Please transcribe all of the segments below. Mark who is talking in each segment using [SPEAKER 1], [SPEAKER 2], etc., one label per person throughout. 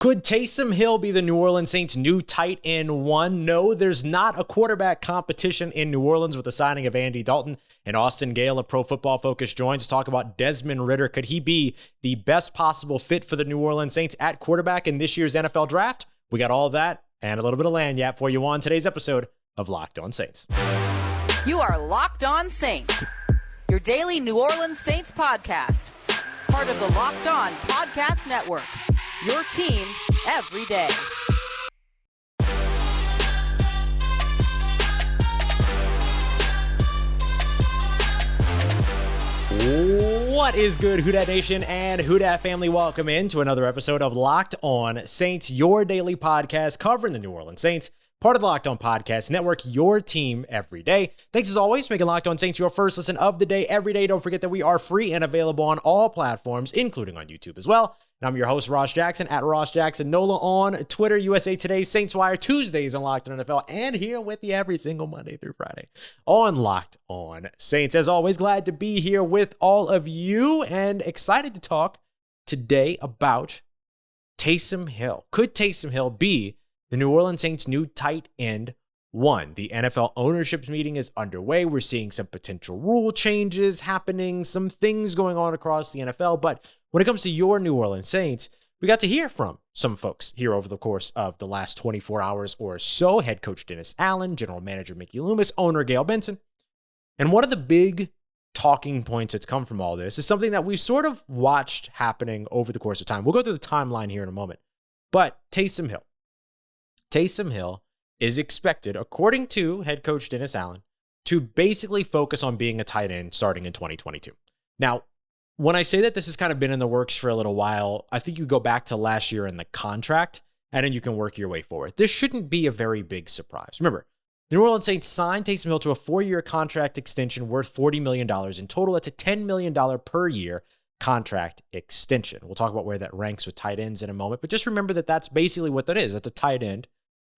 [SPEAKER 1] Could Taysom Hill be the New Orleans Saints' new tight end one? No, there's not a quarterback competition in New Orleans with the signing of Andy Dalton. And Austin Gayle of Pro Football Focus joins to talk about Desmond Ridder. Could he be the best possible fit for the New Orleans Saints at quarterback in this year's NFL draft? We got all that and a little bit of lanyap for you on today's episode of Locked On Saints.
[SPEAKER 2] You are Locked On Saints, your daily New Orleans Saints podcast. Part of the Locked On Podcast Network, your team every day.
[SPEAKER 1] What is good, Who Dat Nation and Who Dat family? Welcome into another episode of Locked On Saints, your daily podcast covering the New Orleans Saints. Part of the Locked On Podcast Network, your team every day. Thanks as always for making Locked On Saints your first listen of the day every day. Don't forget that we are free and available on all platforms, including on YouTube as well. And I'm your host, Ross Jackson, at Ross Jackson Nola on Twitter, USA Today, Saints Wire, Tuesdays on Locked On NFL, and here with you every single Monday through Friday on Locked On Saints. As always, glad to be here with all of you and excited to talk today about Taysom Hill. Could Taysom Hill be the New Orleans Saints' new tight end one? The NFL ownership meeting is underway. We're seeing some potential rule changes happening, some things going on across the NFL. But when it comes to your New Orleans Saints, we got to hear from some folks here over the course of the last 24 hours or so. Head coach Dennis Allen, general manager Mickey Loomis, owner Gayle Benson. And one of the big talking points that's come from all this is something that we've sort of watched happening over the course of time. We'll go through the timeline here in a moment. But Taysom Hill. Taysom Hill is expected, according to head coach Dennis Allen, to basically focus on being a tight end starting in 2022. Now, when I say that this has kind of been in the works for a little while, I think you go back to last year in the contract, and then you can work your way forward. This shouldn't be a very big surprise. Remember, the New Orleans Saints signed Taysom Hill to a 4-year contract extension worth $40 million. In total, that's a $10 million per year contract extension. We'll talk about where that ranks with tight ends in a moment, but just remember that that's basically what that is. That's a tight end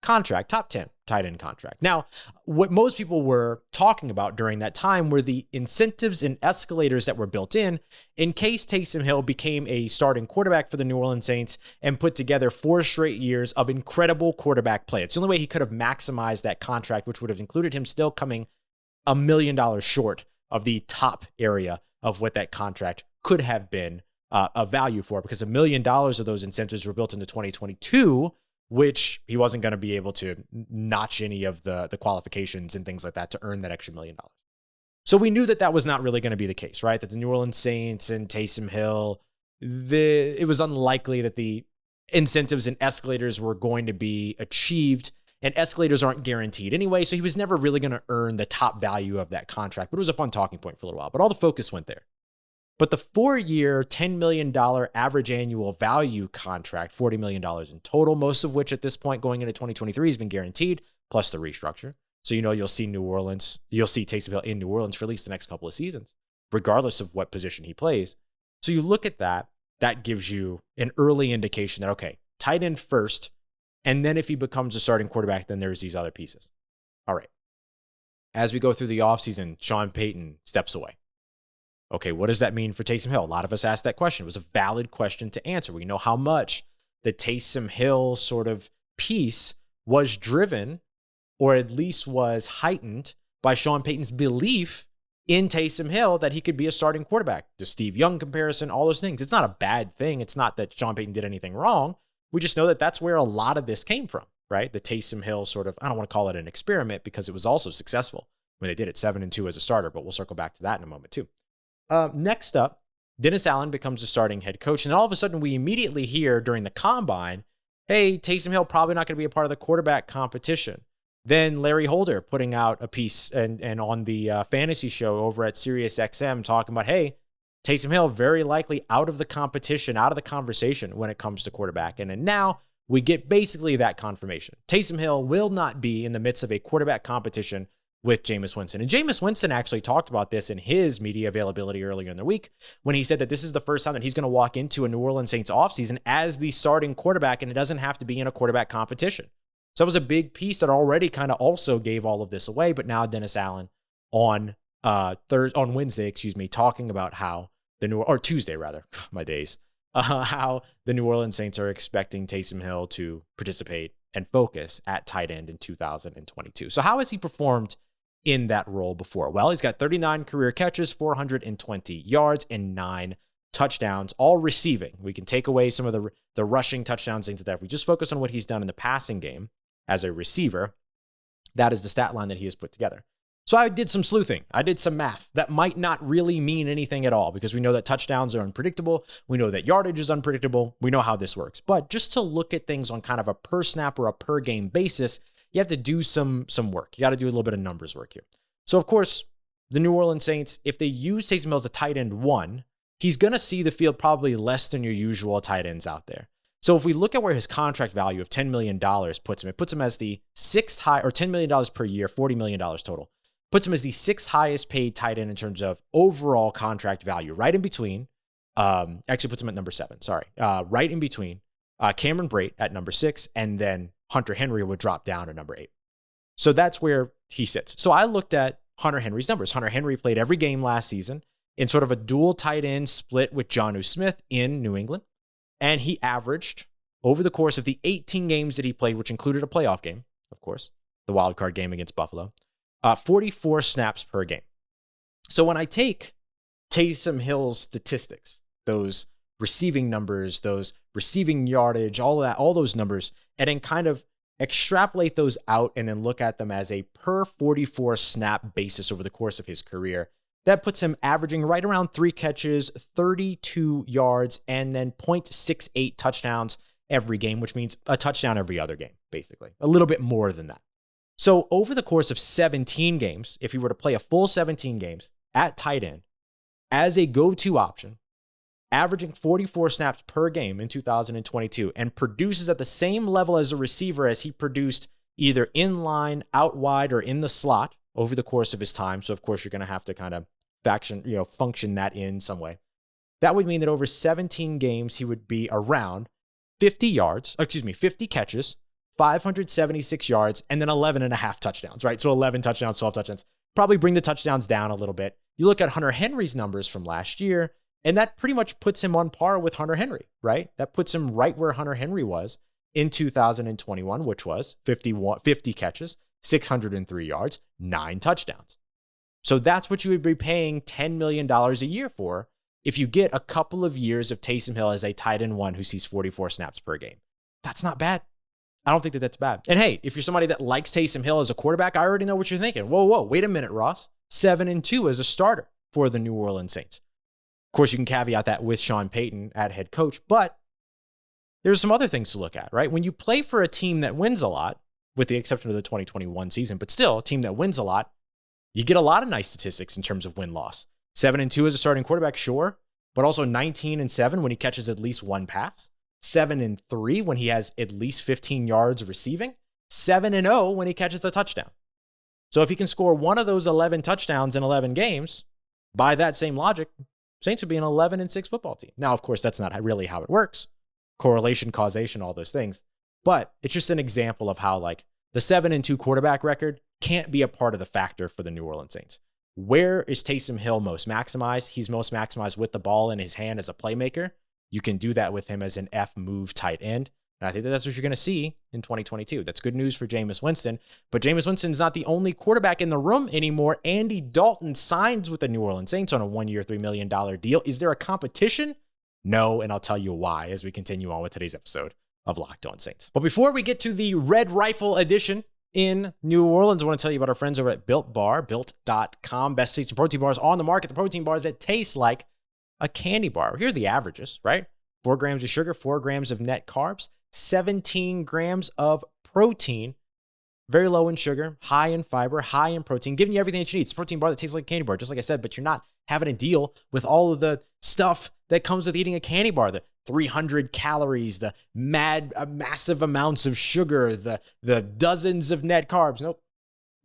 [SPEAKER 1] contract, top 10 tight end contract. Now, what most people were talking about during that time were the incentives and escalators that were built in case Taysom Hill became a starting quarterback for the New Orleans Saints and put together 4 straight years of incredible quarterback play. It's the only way he could have maximized that contract, which would have included him still coming $1 million short of the top area of what that contract could have been a value for, because $1 million of those incentives were built into 2022, which he wasn't going to be able to notch any of the qualifications and things like that to earn that extra $1 million. So we knew that that was not really going to be the case, right? That the New Orleans Saints and Taysom Hill, it was unlikely that the incentives and escalators were going to be achieved, and escalators aren't guaranteed anyway, so he was never really going to earn the top value of that contract, but it was a fun talking point for a little while, but all the focus went there. But the 4-year, $10 million average annual value contract, $40 million in total, most of which at this point going into 2023 has been guaranteed, plus the restructure. So, you'll see Taysom Hill in New Orleans for at least the next couple of seasons, regardless of what position he plays. So you look at that, that gives you an early indication that, okay, tight end first, and then if he becomes a starting quarterback, then there's these other pieces. All right. As we go through the offseason, Sean Payton steps away. Okay, what does that mean for Taysom Hill? A lot of us asked that question. It was a valid question to answer. We know how much the Taysom Hill sort of piece was driven, or at least was heightened, by Sean Payton's belief in Taysom Hill that he could be a starting quarterback. The Steve Young comparison, all those things. It's not a bad thing. It's not that Sean Payton did anything wrong. We just know that that's where a lot of this came from, right? The Taysom Hill sort of, I don't want to call it an experiment because it was also successful when they did it 7-2 as a starter, but we'll circle back to that in a moment too. Next up, Dennis Allen becomes the starting head coach. And all of a sudden, we immediately hear during the combine, hey, Taysom Hill probably not going to be a part of the quarterback competition. Then Larry Holder putting out a piece and on the fantasy show over at SiriusXM talking about, hey, Taysom Hill very likely out of the competition, out of the conversation when it comes to quarterback. And then now we get basically that confirmation. Taysom Hill will not be in the midst of a quarterback competition with Jameis Winston. And Jameis Winston actually talked about this in his media availability earlier in the week when he said that this is the first time that he's going to walk into a New Orleans Saints offseason as the starting quarterback, and it doesn't have to be in a quarterback competition. So that was a big piece that already kind of also gave all of this away. But now Dennis Allen on Wednesday, talking about how Tuesday rather, my days, how the New Orleans Saints are expecting Taysom Hill to participate and focus at tight end in 2022. So how has he performed in that role before? Well, he's got 39 career catches, 420 yards, and 9 touchdowns, all receiving. We can take away some of the rushing touchdowns into that. If we just focus on what he's done in the passing game as a receiver, that is the stat line that he has put together. So I did some sleuthing. I did some math. That might not really mean anything at all because we know that touchdowns are unpredictable. We know that yardage is unpredictable. We know how this works. But just to look at things on kind of a per snap or a per game basis, you have to do some work. You got to do a little bit of numbers work here. So, of course, the New Orleans Saints, if they use Taysom Hill as a tight end 1, he's going to see the field probably less than your usual tight ends out there. So if we look at where his contract value of $10 million puts him, it puts him as the 6th high, or $10 million per year, $40 million total. Puts him as the 6th highest paid tight end in terms of overall contract value, right in between. Actually puts him at number 7, sorry. Right in between Cameron Brate at number 6, and then Hunter Henry would drop down to number 8. So that's where he sits. So I looked at Hunter Henry's numbers. Hunter Henry played every game last season in sort of a dual tight end split with Jonnu Smith in New England. And he averaged, over the course of the 18 games that he played, which included a playoff game, of course, the wild card game against Buffalo, 44 snaps per game. So when I take Taysom Hill's statistics, those receiving numbers, those receiving yardage, all of that, all those numbers, and then kind of extrapolate those out and then look at them as a per 44 snap basis over the course of his career, that puts him averaging right around 3 catches, 32 yards, and then 0.68 touchdowns every game, which means a touchdown every other game, basically. A little bit more than that. So over the course of 17 games, if he were to play a full 17 games at tight end as a go-to option, averaging 44 snaps per game in 2022 and produces at the same level as a receiver as he produced either in line, out wide, or in the slot over the course of his time. So of course you're going to have to kind of function that in some way. That would mean that over 17 games, he would be around 50 catches, 576 yards, and then 11.5 touchdowns, right? So 11 touchdowns, 12 touchdowns. Probably bring the touchdowns down a little bit. You look at Hunter Henry's numbers from last year, and that pretty much puts him on par with Hunter Henry, right? That puts him right where Hunter Henry was in 2021, which was 50 catches, 603 yards, 9 touchdowns. So that's what you would be paying $10 million a year for if you get a couple of years of Taysom Hill as a tight end 1 who sees 44 snaps per game. That's not bad. I don't think that that's bad. And hey, if you're somebody that likes Taysom Hill as a quarterback, I already know what you're thinking. Whoa, wait a minute, Ross. 7-2 as a starter for the New Orleans Saints. Of course, you can caveat that with Sean Payton at head coach, but there's some other things to look at, right? When you play for a team that wins a lot, with the exception of the 2021 season, but still a team that wins a lot, you get a lot of nice statistics in terms of win-loss. 7-2 as a starting quarterback, sure, but also 19-7 when he catches at least one pass. 7-3 when he has at least 15 yards receiving. 7-0 when he catches a touchdown. So if he can score one of those 11 touchdowns in 11 games, by that same logic, Saints would be an 11-6 football team. Now, of course, that's not really how it works. Correlation, causation, all those things. But it's just an example of how like the 7-2 quarterback record can't be a part of the factor for the New Orleans Saints. Where is Taysom Hill most maximized? He's most maximized with the ball in his hand as a playmaker. You can do that with him as an F-move tight end. And I think that's what you're going to see in 2022. That's good news for Jameis Winston. But Jameis Winston's not the only quarterback in the room anymore. Andy Dalton signs with the New Orleans Saints on a 1-year, $3 million deal. Is there a competition? No, and I'll tell you why as we continue on with today's episode of Locked On Saints. But before we get to the Red Rifle edition in New Orleans, I want to tell you about our friends over at Built Bar, built.com. Best tasting protein bars on the market. The protein bars that taste like a candy bar. Here are the averages, right? 4 grams of sugar, 4 grams of net carbs, 17 grams of protein. Very low in sugar, high in fiber, high in protein, giving you everything that you need. It's a protein bar that tastes like a candy bar, just like I said, but you're not having to deal with all of the stuff that comes with eating a candy bar, the 300 calories, the massive amounts of sugar, the dozens of net carbs. Nope,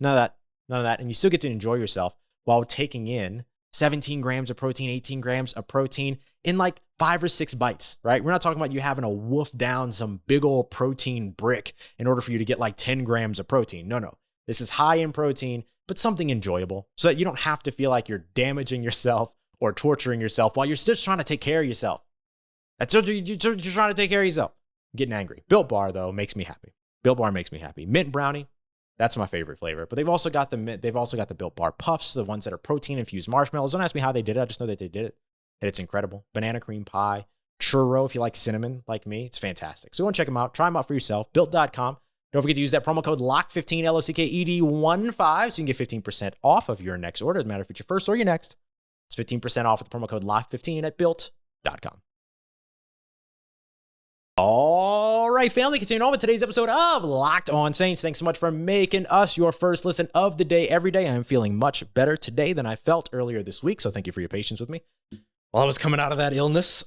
[SPEAKER 1] none of that. And you still get to enjoy yourself while taking in 17 grams of protein, 18 grams of protein in like 5 or 6 bites, right? We're not talking about you having to wolf down some big old protein brick in order for you to get like 10 grams of protein. No. This is high in protein, but something enjoyable so that you don't have to feel like you're damaging yourself or torturing yourself while you're still trying to take care of yourself. That's what you're trying to take care of yourself. I'm getting angry. Built Bar, though, makes me happy. Built Bar makes me happy. Mint brownie, that's my favorite flavor. But they've also got the Built Bar Puffs, the ones that are protein-infused marshmallows. Don't ask me how they did it. I just know that they did it. And it's incredible. Banana cream pie. Churro, if you like cinnamon like me. It's fantastic. So you want to check them out. Try them out for yourself. Built.com. Don't forget to use that promo code LOCK15, LOCKED15, so you can get 15% off of your next order. Doesn't matter if it's your first or your next. It's 15% off with the promo code LOCK15 at Built.com. All right, family, continuing on with today's episode of Locked On Saints. Thanks so much for making us your first listen of the day every day. I am feeling much better today than I felt earlier this week, so thank you for your patience with me while I was coming out of that illness.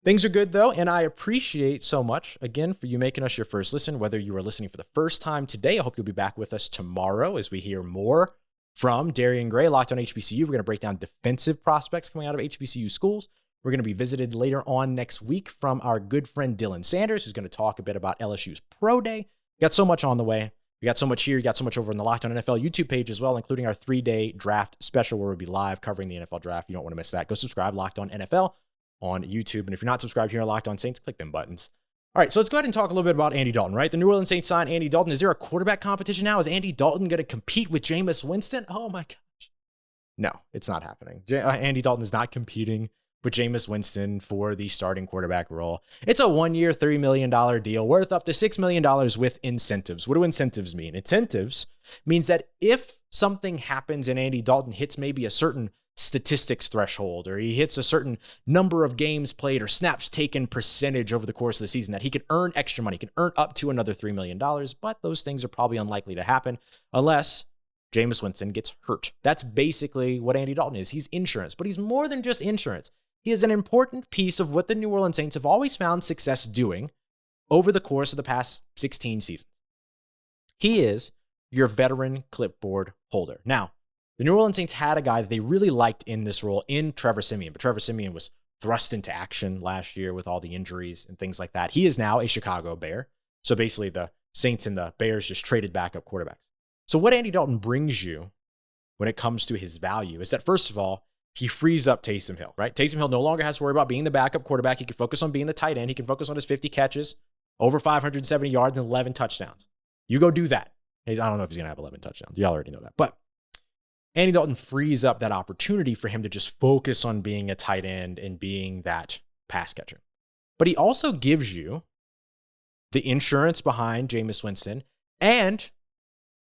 [SPEAKER 1] Things are good, though, and I appreciate so much, again, for you making us your first listen, whether you are listening for the first time today. I hope you'll be back with us tomorrow as we hear more from Darian Gray, Locked On HBCU. We're going to break down defensive prospects coming out of HBCU schools. We're going to be visited later on next week from our good friend Dylan Sanders, who's going to talk a bit about LSU's Pro Day. We got so much on the way. We got so much here. You got so much over on the Locked On NFL YouTube page as well, including our 3-day draft special where we'll be live covering the NFL draft. You don't want to miss that. Go subscribe, Locked On NFL on YouTube. And if you're not subscribed here on Locked On Saints, click them buttons. All right, so let's go ahead and talk a little bit about Andy Dalton, right? The New Orleans Saints signed Andy Dalton. Is there a quarterback competition now? Is Andy Dalton going to compete with Jameis Winston? Oh, my gosh. No, it's not happening. Andy Dalton is not competing with Jameis Winston for the starting quarterback role. It's a 1-year, $3 million deal worth up to $6 million with incentives. What do incentives mean? Incentives means that if something happens and Andy Dalton hits maybe a certain statistics threshold, or he hits a certain number of games played or snaps taken percentage over the course of the season, that he can earn extra money, he can earn up to another $3 million, but those things are probably unlikely to happen unless Jameis Winston gets hurt. That's basically what Andy Dalton is. He's insurance, but he's more than just insurance. He is an important piece of what the New Orleans Saints have always found success doing over the course of the past 16 seasons. He is your veteran clipboard holder. Now, the New Orleans Saints had a guy that they really liked in this role in Trevor Siemian, but Trevor Siemian was thrust into action last year with all the injuries and things like that. He is now a Chicago Bear. So basically the Saints and the Bears just traded backup quarterbacks. So what Andy Dalton brings you when it comes to his value is that, first of all, he frees up Taysom Hill, right? Taysom Hill no longer has to worry about being the backup quarterback. He can focus on being the tight end. He can focus on his 50 catches, over 570 yards, and 11 touchdowns. You go do that. I don't know if he's going to have 11 touchdowns. Y'all already know that. But Andy Dalton frees up that opportunity for him to just focus on being a tight end and being that pass catcher. But he also gives you the insurance behind Jameis Winston and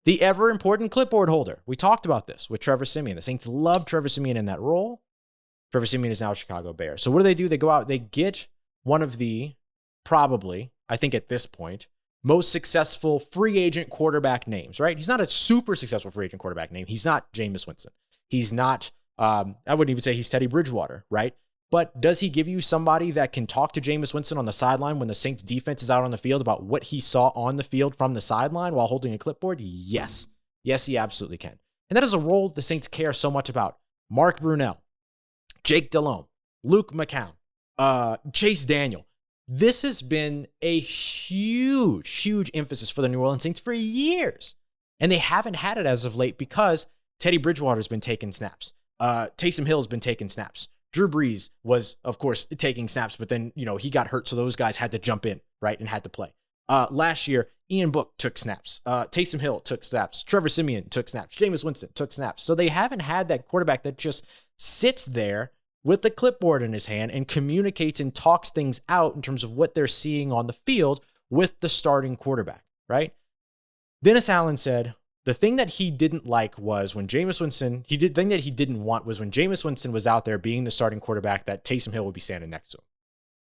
[SPEAKER 1] the ever-important clipboard holder. We talked about this with Trevor Siemian. The Saints love Trevor Siemian in that role. Trevor Siemian is now a Chicago Bear. So what do? They go out, they get one of the, probably, I think at this point, most successful free agent quarterback names, right? He's not a super successful free agent quarterback name. He's not Jameis Winston. He's not, I wouldn't even say he's Teddy Bridgewater, right? But does he give you somebody that can talk to Jameis Winston on the sideline when the Saints defense is out on the field about what he saw on the field from the sideline while holding a clipboard? Yes. Yes, he absolutely can. And that is a role the Saints care so much about. Mark Brunell, Jake Delhomme, Luke McCown, Chase Daniel. This has been a huge, huge emphasis for the New Orleans Saints for years. And they haven't had it as of late because Teddy Bridgewater's been taking snaps. Taysom Hill's been taking snaps. Drew Brees was, of course, taking snaps, but then, he got hurt, so those guys had to jump in, right, and had to play. Last year, Ian Book took snaps. Taysom Hill took snaps. Trevor Siemian took snaps. Jameis Winston took snaps. So they haven't had that quarterback that just sits there with the clipboard in his hand and communicates and talks things out in terms of what they're seeing on the field with the starting quarterback, right? Dennis Allen said, the thing that he didn't like was when Jameis Winston, the thing that he didn't want was when Jameis Winston was out there being the starting quarterback that Taysom Hill would be standing next to him,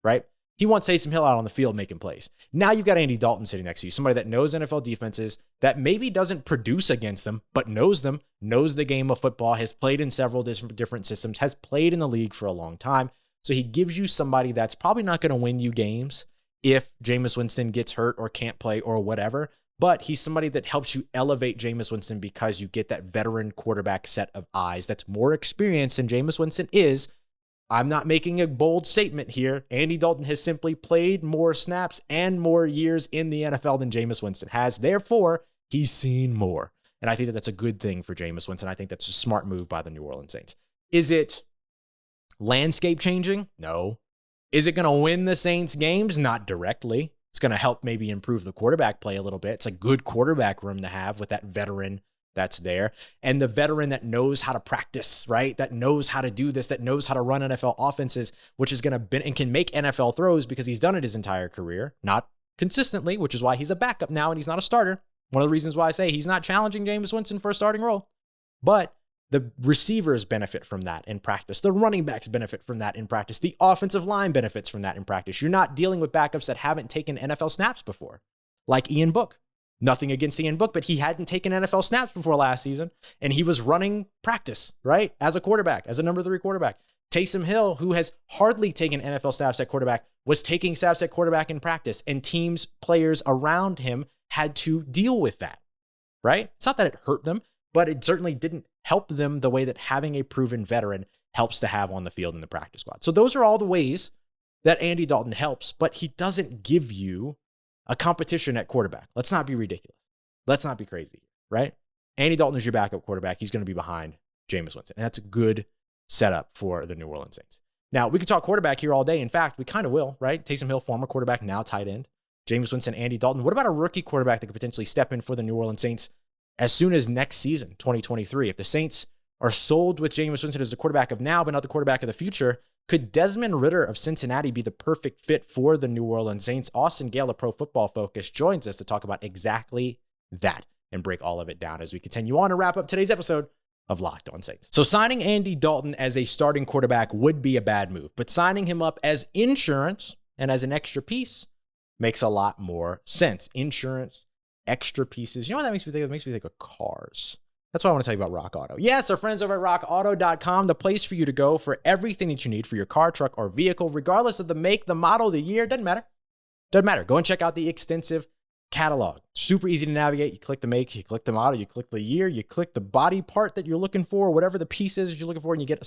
[SPEAKER 1] right? He wants Taysom Hill out on the field making plays. Now you've got Andy Dalton sitting next to you, somebody that knows NFL defenses, that maybe doesn't produce against them, but knows them, knows the game of football, has played in several different systems, has played in the league for a long time. So he gives you somebody that's probably not going to win you games if Jameis Winston gets hurt or can't play or whatever. But he's somebody that helps you elevate Jameis Winston because you get that veteran quarterback set of eyes that's more experienced than Jameis Winston is. I'm not making a bold statement here. Andy Dalton has simply played more snaps and more years in the NFL than Jameis Winston has. Therefore, he's seen more. And I think that that's a good thing for Jameis Winston. I think that's a smart move by the New Orleans Saints. Is it landscape changing? No. Is it going to win the Saints games? Not directly. It's going to help maybe improve the quarterback play a little bit. It's a good quarterback room to have with that veteran that's there. And the veteran that knows how to practice, right? That knows how to do this, that knows how to run NFL offenses, which is going to and can make NFL throws because he's done it his entire career. Not consistently, which is why he's a backup now and he's not a starter. One of the reasons why I say he's not challenging Jameis Winston for a starting role. But the receivers benefit from that in practice. The running backs benefit from that in practice. The offensive line benefits from that in practice. You're not dealing with backups that haven't taken NFL snaps before, like Ian Book. Nothing against Ian Book, but he hadn't taken NFL snaps before last season, and he was running practice, right, as a quarterback, as a number 3 quarterback. Taysom Hill, who has hardly taken NFL snaps at quarterback, was taking snaps at quarterback in practice, and teams, players around him had to deal with that, right? It's not that it hurt them, but it certainly didn't help them the way that having a proven veteran helps to have on the field in the practice squad. So those are all the ways that Andy Dalton helps, but he doesn't give you a competition at quarterback. Let's not be ridiculous. Let's not be crazy, right? Andy Dalton is your backup quarterback. He's going to be behind Jameis Winston, and that's a good setup for the New Orleans Saints. Now, we could talk quarterback here all day. In fact, we kind of will, right? Taysom Hill, former quarterback, now tight end. Jameis Winston, Andy Dalton. What about a rookie quarterback that could potentially step in for the New Orleans Saints as soon as next season, 2023? If the Saints are sold with Jameis Winston as the quarterback of now, but not the quarterback of the future, could Desmond Ridder of Cincinnati be the perfect fit for the New Orleans Saints? Austin Gayle of Pro Football Focus joins us to talk about exactly that and break all of it down as we continue on to wrap up today's episode of Locked On Saints. So signing Andy Dalton as a starting quarterback would be a bad move, but signing him up as insurance and as an extra piece makes a lot more sense. Insurance, extra pieces. You know what that makes me think of? It makes me think of cars. That's why I want to tell you about Rock Auto. Yes, our friends over at rockauto.com, the place for you to go for everything that you need for your car, truck, or vehicle, regardless of the make, the model, the year, doesn't matter. Doesn't matter. Go and check out the extensive catalog. Super easy to navigate. You click the make, you click the model, you click the year, you click the body part that you're looking for, whatever the piece is that you're looking for, and you get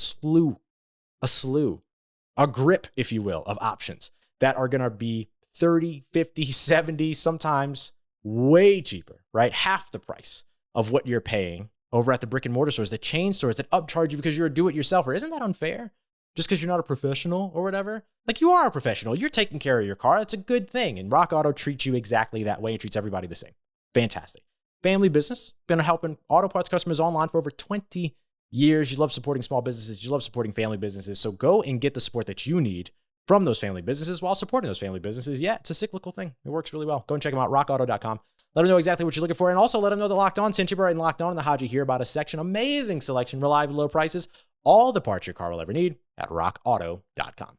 [SPEAKER 1] a grip, if you will, of options that are going to be 30, 50, 70, sometimes way cheaper, right? Half the price of what you're paying over at the brick and mortar stores, the chain stores that upcharge you because you're a do-it-yourselfer. Isn't that unfair? Just because you're not a professional or whatever? Like, you are a professional. You're taking care of your car. It's a good thing. And Rock Auto treats you exactly that way and treats everybody the same. Fantastic. Family business. Been helping auto parts customers online for over 20 years. You love supporting small businesses. You love supporting family businesses. So go and get the support that you need from those family businesses while supporting those family businesses. Yeah, it's a cyclical thing. It works really well. Go and check them out, rockauto.com. Let them know exactly what you're looking for. And also let them know that Locked On sent you right and Locked On and the How'd You Hear About Us section. Amazing selection, reliable low prices, all the parts your car will ever need at rockauto.com.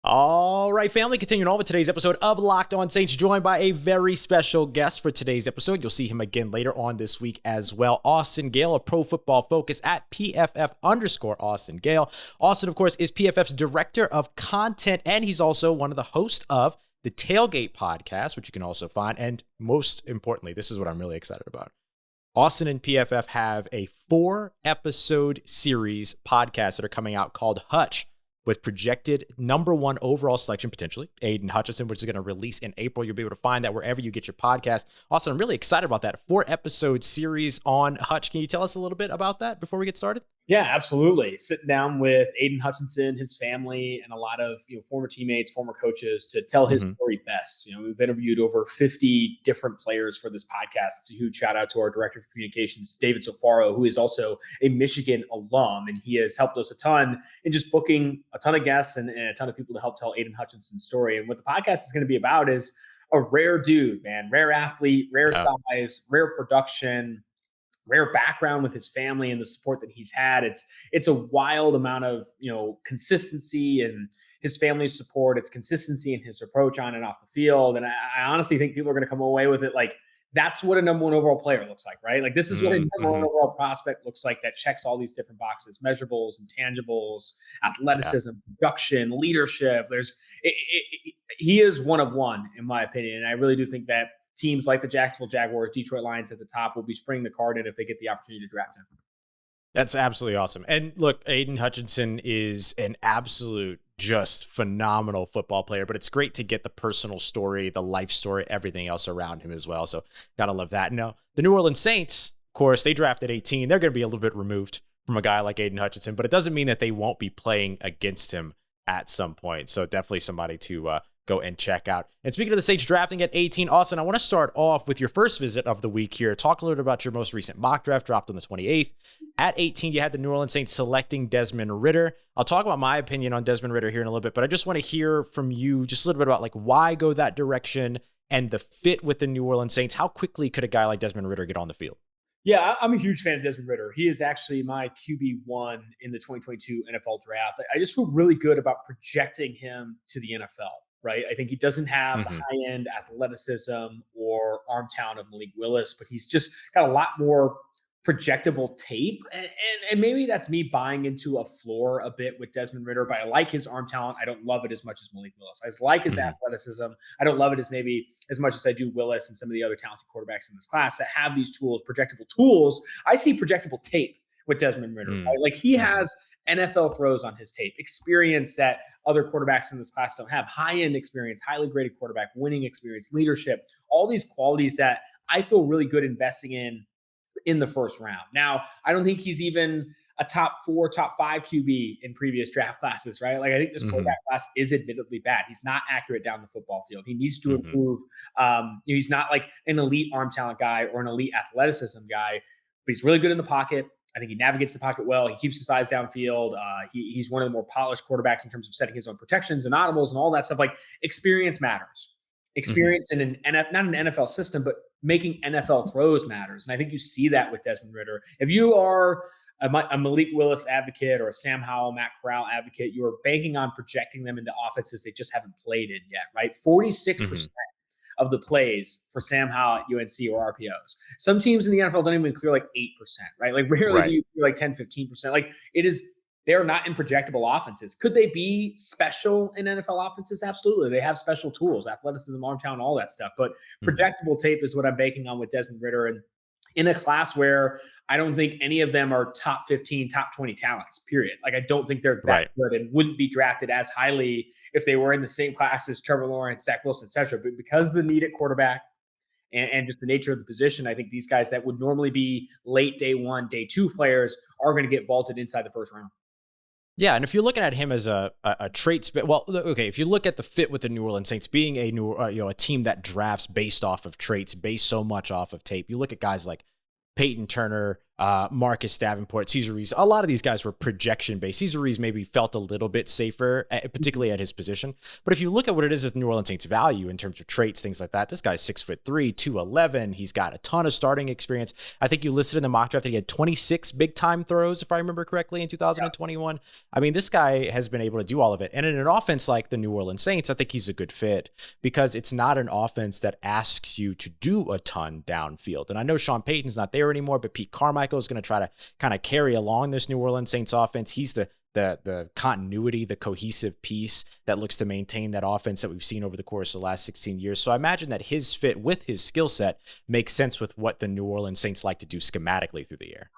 [SPEAKER 1] All right, family, continuing on with today's episode of Locked On Saints, joined by a very special guest for today's episode. You'll see him again later on this week as well. Austin Gayle of Pro Football Focus at PFF_Austin Gayle. Austin, of course, is PFF's director of content, and he's also one of the hosts of the Tailgate podcast, which you can also find. And most importantly, this is what I'm really excited about. Austin and PFF have a 4-episode series podcast that are coming out called Hutch, with projected #1 overall selection, potentially, Aiden Hutchinson, which is going to release in April. You'll be able to find that wherever you get your podcast. Austin, I'm really excited about that 4-episode series on Hutch. Can you tell us a little bit about that before we get started?
[SPEAKER 3] Yeah, absolutely. Sitting down with Aiden Hutchinson, his family, and a lot of former teammates, former coaches to tell his story best. We've interviewed over 50 different players for this podcast. It's a huge shout out to our director of communications, David Sofaro, who is also a Michigan alum, and he has helped us a ton in just booking a ton of guests and a ton of people to help tell Aiden Hutchinson's story. And what the podcast is going to be about is a rare dude, man, rare athlete, rare size, rare production, rare background with his family and the support that he's had. It's a wild amount of, consistency and his family's support. It's consistency in his approach on and off the field. And I honestly think people are going to come away with it like, that's what a #1 overall player looks like, right? Like, this is what a #1 overall prospect looks like that checks all these different boxes: measurables, intangibles, athleticism, production, leadership. He is one of one, in my opinion. And I really do think that teams like the Jacksonville Jaguars, Detroit Lions at the top will be springing the card in if they get the opportunity to draft him.
[SPEAKER 1] That's absolutely awesome. And look, Aiden Hutchinson is an absolute, just phenomenal football player, but it's great to get the personal story, the life story, everything else around him as well. So gotta love that. Now, the New Orleans Saints, of course, they drafted 18. They're going to be a little bit removed from a guy like Aiden Hutchinson, but it doesn't mean that they won't be playing against him at some point. So definitely somebody to go and check out. And speaking of the Saints drafting at 18, Austin, I want to start off with your first visit of the week here. Talk a little bit about your most recent mock draft, dropped on the 28th. At 18, you had the New Orleans Saints selecting Desmond Ridder. I'll talk about my opinion on Desmond Ridder here in a little bit, but I just want to hear from you just a little bit about like why go that direction and the fit with the New Orleans Saints. How quickly could a guy like Desmond Ridder get on the field?
[SPEAKER 3] Yeah, I'm a huge fan of Desmond Ridder. He is actually my QB1 in the 2022 NFL draft. I just feel really good about projecting him to the NFL, right? I think he doesn't have the high-end athleticism or arm talent of Malik Willis, but he's just got a lot more projectable tape. And maybe that's me buying into a floor a bit with Desmond Ridder, but I like his arm talent. I don't love it as much as Malik Willis. I like his athleticism. I don't love it as much as I do Willis and some of the other talented quarterbacks in this class that have these tools, projectable tools. I see projectable tape with Desmond Ridder. Right? Like he has NFL throws on his tape, experience that other quarterbacks in this class don't have, high-end experience, highly graded quarterback, winning experience, leadership, all these qualities that I feel really good investing in the first round. Now, I don't think he's even a top 4, top 5 QB in previous draft classes, right? Like I think this quarterback class is admittedly bad. He's not accurate down the football field. He needs to improve. He's not like an elite arm talent guy or an elite athleticism guy, but he's really good in the pocket. I think he navigates the pocket well. He keeps his eyes downfield. He's one of the more polished quarterbacks in terms of setting his own protections and audibles and all that stuff. Like experience matters. Experience in not an NFL system, but making NFL throws matters. And I think you see that with Desmond Ridder. If you are a Malik Willis advocate or a Sam Howell, Matt Corral advocate, you are banking on projecting them into offenses they just haven't played in yet, right? 46% of the plays for Sam Howell at UNC or RPOs. Some teams in the NFL don't even clear like 8%, right? Like rarely do you clear like 10, 15%. Like they're not in projectable offenses. Could they be special in NFL offenses? Absolutely. They have special tools, athleticism, arm talent, all that stuff. But projectable tape is what I'm banking on with Desmond Ridder. And in a class where I don't think any of them are top 15, top 20 talents, period. Like I don't think they're that good and wouldn't be drafted as highly if they were in the same class as Trevor Lawrence, Zach Wilson, et cetera. But because of the need at quarterback and just the nature of the position, I think these guys that would normally be late day 1, day 2 players are going to get vaulted inside the first round.
[SPEAKER 1] Yeah, and if you're looking at him as a trait, well, okay, if you look at the fit with the New Orleans Saints being a team that drafts based off of traits, based so much off of tape, you look at guys like Peyton Turner, Marcus Davenport, Cesar Ruiz. A lot of these guys were projection based. Cesar Ruiz maybe felt a little bit safer, particularly at his position. But if you look at what it is with New Orleans Saints value in terms of traits, things like that, this guy's 6'3", 211. He's got a ton of starting experience. I think you listed in the mock draft that he had 26 big time throws, if I remember correctly, in 2021. Yeah. I mean, this guy has been able to do all of it. And in an offense like the New Orleans Saints, I think he's a good fit because it's not an offense that asks you to do a ton downfield. And I know Sean Payton's not there anymore, but Pete Carmichael is going to try to kind of carry along this New Orleans Saints offense. He's the continuity, the cohesive piece that looks to maintain that offense that we've seen over the course of the last 16 years. So I imagine that his fit with his skill set makes sense with what the New Orleans Saints like to do schematically through the air.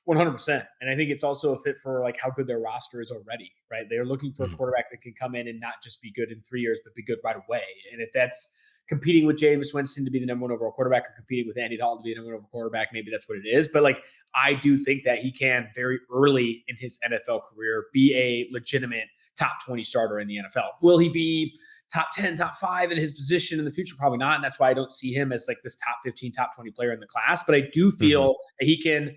[SPEAKER 3] 100%. And I think it's also a fit for like how good their roster is already, right? They're looking for a quarterback that can come in and not just be good in 3 years, but be good right away. And if that's competing with Jameis Winston to be the number 1 overall quarterback or competing with Andy Dalton to be the number 1 overall quarterback, maybe that's what it is. But like, I do think that he can very early in his NFL career be a legitimate top 20 starter in the NFL. Will he be top 10, top 5 in his position in the future? Probably not. And that's why I don't see him as like this top 15, top 20 player in the class. But I do feel that he can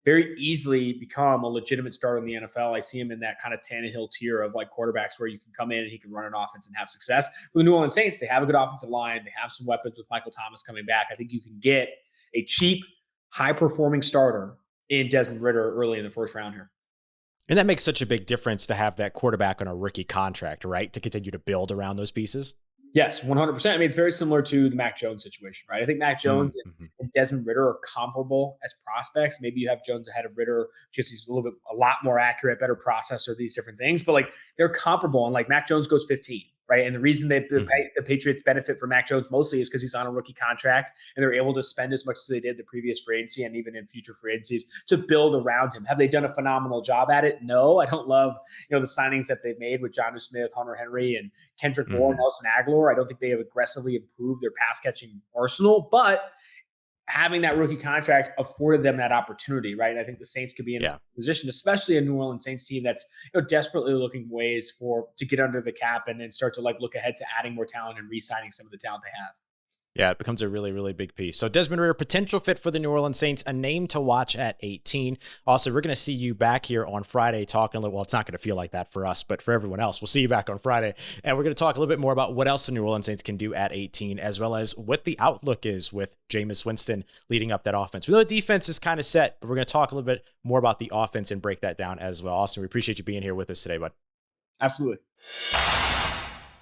[SPEAKER 3] very easily become a legitimate starter in the NFL. I see him in that kind of Tannehill tier of like quarterbacks where you can come in and he can run an offense and have success. With the New Orleans Saints, they have a good offensive line. They have some weapons with Michael Thomas coming back. I think you can get a cheap, high-performing starter in Desmond Ridder early in the first round here.
[SPEAKER 1] And that makes such a big difference to have that quarterback on a rookie contract, right? To continue to build around those pieces.
[SPEAKER 3] Yes, 100%. I mean, it's very similar to the Mac Jones situation, right? I think Mac Jones and Desmond Ridder are comparable as prospects. Maybe you have Jones ahead of Ridder because he's a lot more accurate, better processor, these different things. But like they're comparable. And like Mac Jones goes 15, right? And the reason that the Patriots benefit from Mac Jones mostly is because he's on a rookie contract and they're able to spend as much as they did the previous free agency and even in future free agencies to build around him. Have they done a phenomenal job at it? No, I don't love, the signings that they've made with Jonnu Smith, Hunter Henry, and Kendrick Moore, Nelson Aguilar. I don't think they have aggressively improved their pass catching arsenal, but having that rookie contract afforded them that opportunity, right? And I think the Saints could be in a position, especially a New Orleans Saints team that's desperately looking ways to get under the cap and then start to look ahead to adding more talent and re-signing some of the talent they have.
[SPEAKER 1] Yeah, it becomes a really, really big piece. So Desmond Ridder, potential fit for the New Orleans Saints, a name to watch at 18. Also, we're going to see you back here on Friday talking, well, it's not going to feel like that for us, but for everyone else, we'll see you back on Friday. And we're going to talk a little bit more about what else the New Orleans Saints can do at 18, as well as what the outlook is with Jameis Winston leading up that offense. We know the defense is kind of set, but we're going to talk a little bit more about the offense and break that down as well. Austin, we appreciate you being here with us today, bud.
[SPEAKER 3] Absolutely.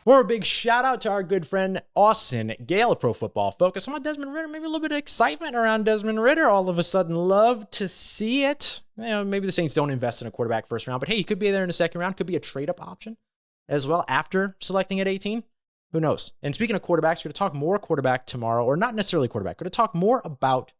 [SPEAKER 1] More big shout out to our good friend Austin Gayle of Pro Football Focus. I'm on Desmond Ridder. Maybe a little bit of excitement around Desmond Ridder. All of a sudden, love to see it. Maybe the Saints don't invest in a quarterback first round, but hey, he could be there in the second round. Could be a trade up option as well after selecting at 18. Who knows? And speaking of quarterbacks, we're going to talk more quarterback tomorrow, or not necessarily quarterback. We're going to talk more about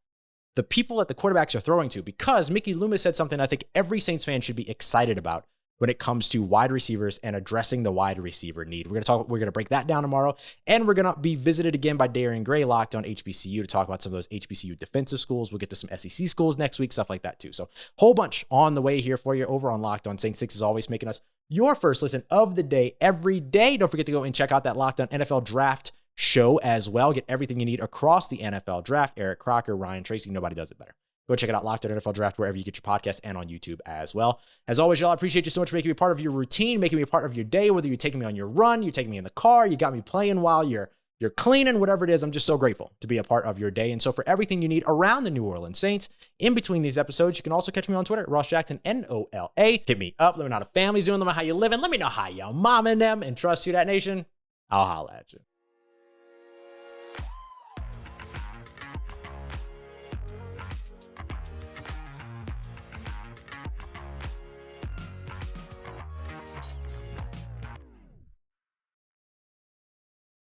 [SPEAKER 1] the people that the quarterbacks are throwing to, because Mickey Loomis said something I think every Saints fan should be excited about when it comes to wide receivers and addressing the wide receiver need. We're going to break that down tomorrow, and we're going to be visited again by Darian Gray, locked on HBCU, to talk about some of those HBCU defensive schools. We'll get to some SEC schools next week, stuff like that too. So whole bunch on the way here for you over on Locked On Saints. Six is always making us your first listen of the day every day. Don't forget to go and check out that Locked On NFL Draft show as well. Get everything you need across the NFL Draft. Eric Crocker, Ryan Tracy, nobody does it better. Go check it out, Locked On NFL Draft, wherever you get your podcasts and on YouTube as well. As always, y'all, I appreciate you so much for making me a part of your routine, making me a part of your day, whether you're taking me on your run, you're taking me in the car, you got me playing while you're cleaning, whatever it is. I'm just so grateful to be a part of your day. And so for everything you need around the New Orleans Saints, in between these episodes, you can also catch me on Twitter at Ross Jackson, NOLA. Hit me up. Let me know how the family's doing. Let me know how you living. Let me know how y'all mom and them. And trust you, that nation. I'll holla at you.